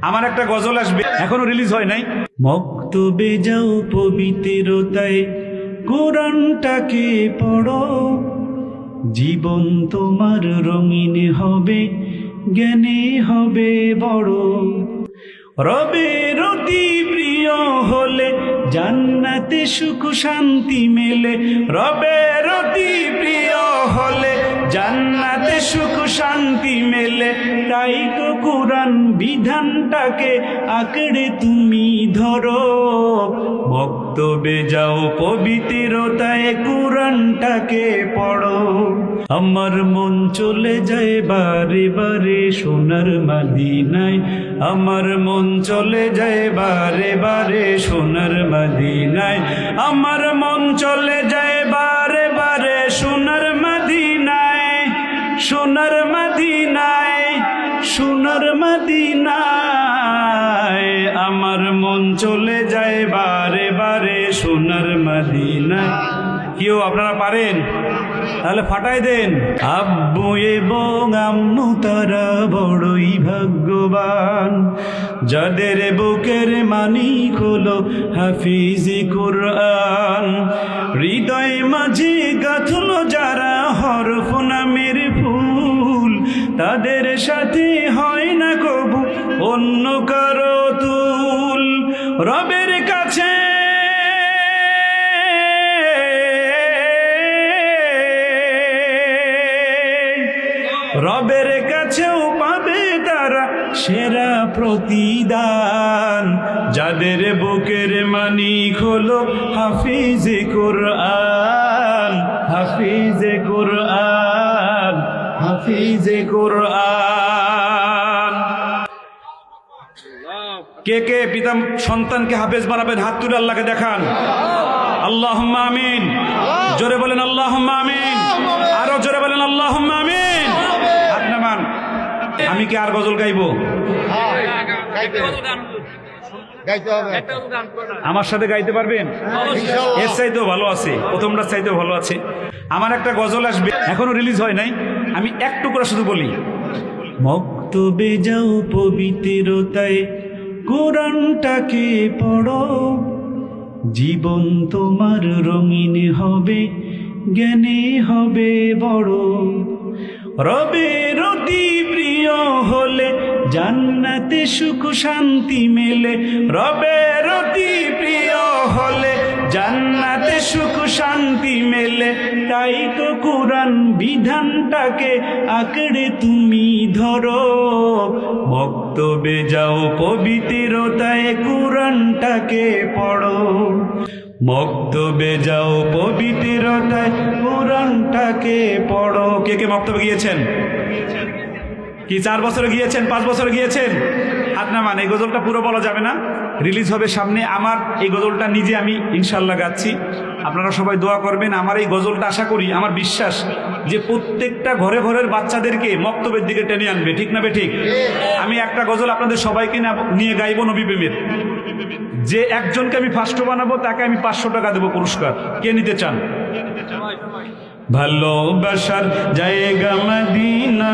আমার একটা গজল আসবে, এখনো রিলিজ হয় নাই। মক্তবে যাও পবিত্রতায় কোরআনটাকে পড়ো, জীবন তোমার রঙিন হবে, জ্ঞানে হবে বড়। রবের অতি প্রিয় হলে জান্নাতে সুখ শান্তি মেলে, রবের অতি প্রিয় হলে জান্নাতে সুখ শান্তি মেলে। তাই তো কোরআন বিধানটাকে আঁকড়ে তুমি ধরো, মক্তবে যাও পবিত্রতায় কোরআনটাকে পড়ো। আমার মন চলে যায় বারে বারে সোনার মদিনায়, আমার মন চলে যায় বারে বারে সোনার মদিনায়, আমার মন চলে যায় বারে বারে সোনার মদিনায়, সোনার মদিনায়, সোনার মদিনায়। আমার মন চলে যায় বারে বারে সোনার মদিনায়। কেউ আপনারা পারেন? তাহলে ফাটাই দেন। আব্বু এবং আম্মু তারা বড়ই ভাগ্যবান, যাদের বুকের মানিক হলো হাফিজি কোরআন। হৃদয় মাঝে গাঁথলো যারা হরফ নামের ফুল, তাদের সাথে হয় না কবু অন্য কারো তুল। রবের কাছে রবের কাছেও পাবে তারা সেরা প্রতিদান, যাদের বুকের মানিক হলো হাফিজে কোরআন, হাফিজে কোরআন, হাফিজে কোরআন। কে কে পিতা সন্তানকে হাফেজ বানাবেন? হাত তুলে আল্লাহকে দেখান। আল্লাহুম্মা আমিন। জোরে বলেন আল্লাহুম্মা আমিন। আরো জোরে বলেন আল্লাহুম্মা আমিন। হাত নামান। আমি কি আর গজল গাইবো? আমার সাথে গাইতে পারবেন? এর চাইতেও ভালো আছে, প্রথমটার চাইতেও ভালো আছে। আমার একটা গজল আসবে, এখনো রিলিজ হয় নাই। আমি এক টুকরা শুধু বলি। মক্তবে যাও পবিত্রতায় কোরআনটাকে পড়ো, জীবন তোমার রঙিন হবে, জ্ঞানে হবে বড়। রবের অতি প্রিয় হলে জান্নাতে সুখ শান্তি মেলে, রবের অতি প্রিয় হলে জান্নাতে সুখ শান্তি মেলে। তাই তো কোরআন বিধানটাকে আঁকড়ে তুমি ধরো, মক্তবে যাও পবিত্রতায় কোরআনটাকে পড়ো, মক্তবে যাও পবিত্রতায় কোরআনটাকে পড়ো। কে কে মক্তবে গিয়েছেন? কি 4 বছরে গিয়েছেন? 5 বছরে গিয়েছেন? হাত নামান। এই গজলটা পুরো বলা যাবে না, রিলিজ হবে সামনে। আমার এই গজলটা নিজে আমি ইনশাল্লাহ গাচ্ছি, আপনারা সবাই দোয়া করবেন। আমার এই গজলটা আশা করি, আমার বিশ্বাস যে প্রত্যেকটা ঘরে ঘরের বাচ্চাদেরকে মক্তবের দিকে টেনে আনবে। ঠিক না বে ঠিক? আমি একটা গজল আপনাদের সবাইকে নিয়ে গাইবো নবী প্রেমের। যে একজনকে আমি ফার্স্ট বানাবো তাকে আমি 500 টাকা দেবো পুরস্কার। কে নিতে চান? ভালোবাসার জায়গা মদিনা,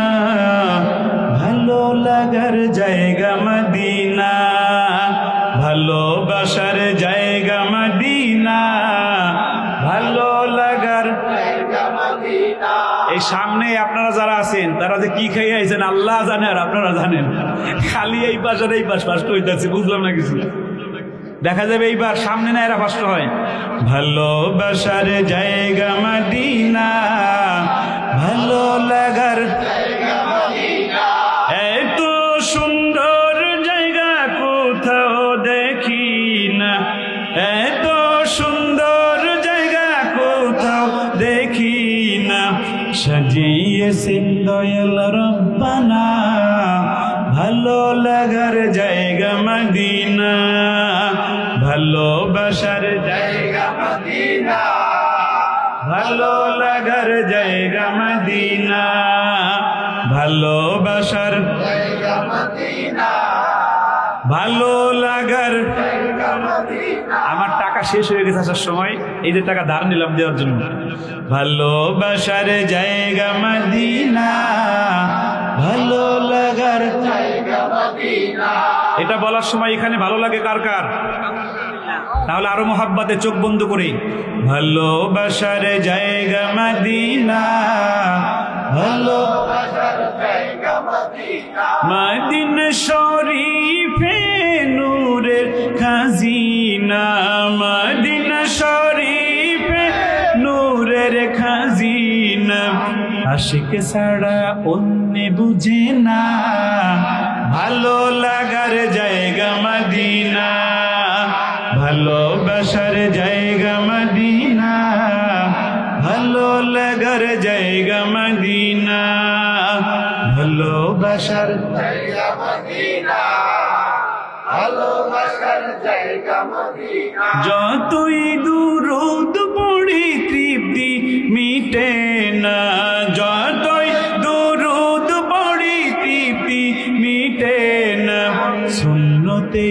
ভালো লাগার জায়গা মদিনা, ভালোবাসার জায়গা মদিনা, ভালো লাগার জায়গা মদিনা। এই সামনে আপনারা যারা আছেন তারা যে কি খেয়ে আইছেন আল্লাহ জানে আর আপনারা জানেন। খালি এই পাশ আর এই পাশ ফার্স্ট হইতেছে, বুঝলাম না কিছু। দেখা যাবে এইবার সামনে না এরা ফার্স্ট হয়। ভালোবাসার জায়গা মদিনা, ভালো লাগার জায়গা মদিনা, এত সুন্দর জায়গা কোথাও দেখি না, এত সুন্দর জায়গা কোথাও দেখি না। সাজিয়েছেন দয়াল রব্বানা ভালো লাগার জায়গা মদিনা, ভালোবাসার জায়গা মদিনা, ভালো লাগার জায়গা মদিনা, ভালোবাসার জায়গা মদিনা, ভালো লাগার জায়গা মদিনা। আমার টাকা শেষ হয়ে গেছে আসার সময়, এই যে টাকা ধার নিলাম দেওয়ার জন্য। ভালোবাসার জায়গা মদিনা, ভালো লাগার জায়গা মদিনা। এটা বলার সময় এখানে ভালো লাগে কার কার? তাহলে আরো মোহাব্বতে চোখ বন্ধ করে, ভালোবাসার জায়গা মদিনা, ভালোবাসার জায়গা মদিনা, মদিনা শরীফে নূরের খাজিনা, মদিনা শরীফে নূরের খাজিনা, আশিক ছাড়া অন্য বুঝে না, ভালো লাগার জায়গা মদিনা, ভালোবাসার জায়গা মদিনা, ভালো লাগার জায়গা মদিনা, ভালোবাসার জায়গা মদিনা, ভালোবাসার জায়গা মদিনা। যতই দুরূদ পড়ি তৃপ্তি মিটে না, যতই দুরূদ পড়ি তৃপ্তি মিটে না, সুন্নতে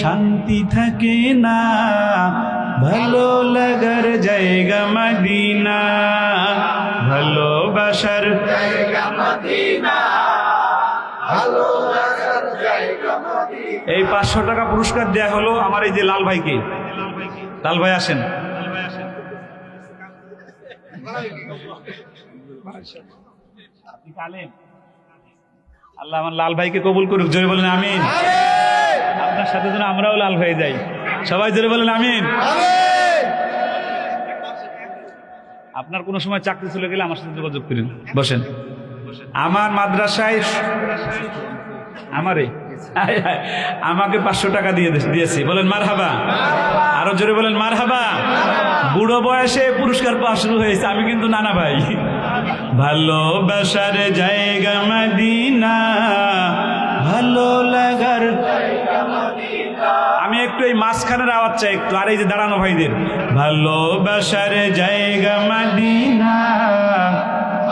শান্তি থাকে না, ভালো লাগার জায়গা মদিনা, ভালোবাসার জায়গা মদিনা, ভালোবাসার জায়গা মদিনা। এই 500 টাকা পুরস্কার দেয়া হলো আমার এই যে লাল ভাইকে। লাল ভাই আসেন। আল্লাহ আমার লাল ভাইকে কবুল করুক, জোরে বলেন আমিন। আপনার সাথে যেন আমরাও লাল হয়ে যাই, সবাই জোরে বলেন আমিন। আপনার কোনো সময় চাকরি চলে গেলে আমার সাথে যোগাযোগ করেন। বসেন। আমার মাদ্রাসায় আমাকে 500 টাকা দিয়েছি, বলেন মারহাবা। আরো জোরে বলেন মারহাবা। বুড়ো বয়সে পুরস্কার পাওয়া শুরু হয়েছে, আমি কিন্তু নানা ভাই। ভালোবাসার জায়গা মদিনা, ভালো লাগার জায়গা মদিনা। আমি একটু এই মাঝখানের আওয়াজ চাই একটু, আর এই যে দাঁড়ানো ভাইদের, ভালোবাসার জায়গা মদিনা,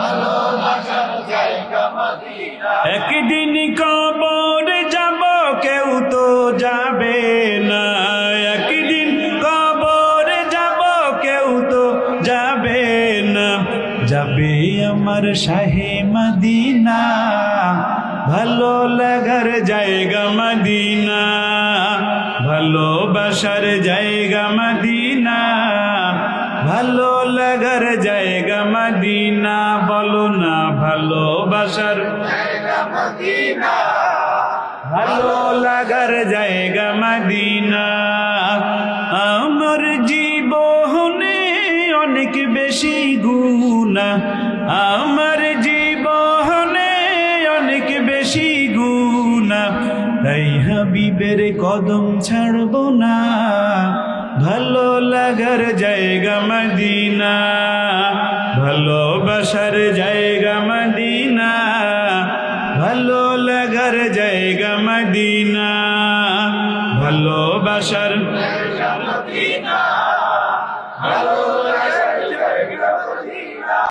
ভালোবাসার জায়গা মদিনা। একদিন কবরে যাব কেউ তো যাবে না, একদিন কবরে যাব কেউ তো যাবে না, যাবে আমার শাহে মদিনা, ভালো লাগার জায়গা মদিনা, ভালোবাসার জায়গা মদিনা, ভালো লাগার জায়গা মদিনা। বলো না ভালোবাসার জায়গা মদিনা, ভালো লাগার জায়গা মদিনা। আমার জীবনে অনেক বেশি গুনাহ, আমার জীবনে অনেক বেশি গুনাহ, তাই হাবিবের কদম ছাড়ব না, ভালো লাগার জায়গা মদিনা, ভালোবাসার জায়গা মদিনা, ভালো লাগার জায়গা মদিনা, ভালোবাসার জায়গা মদিনা, ভালো লাগার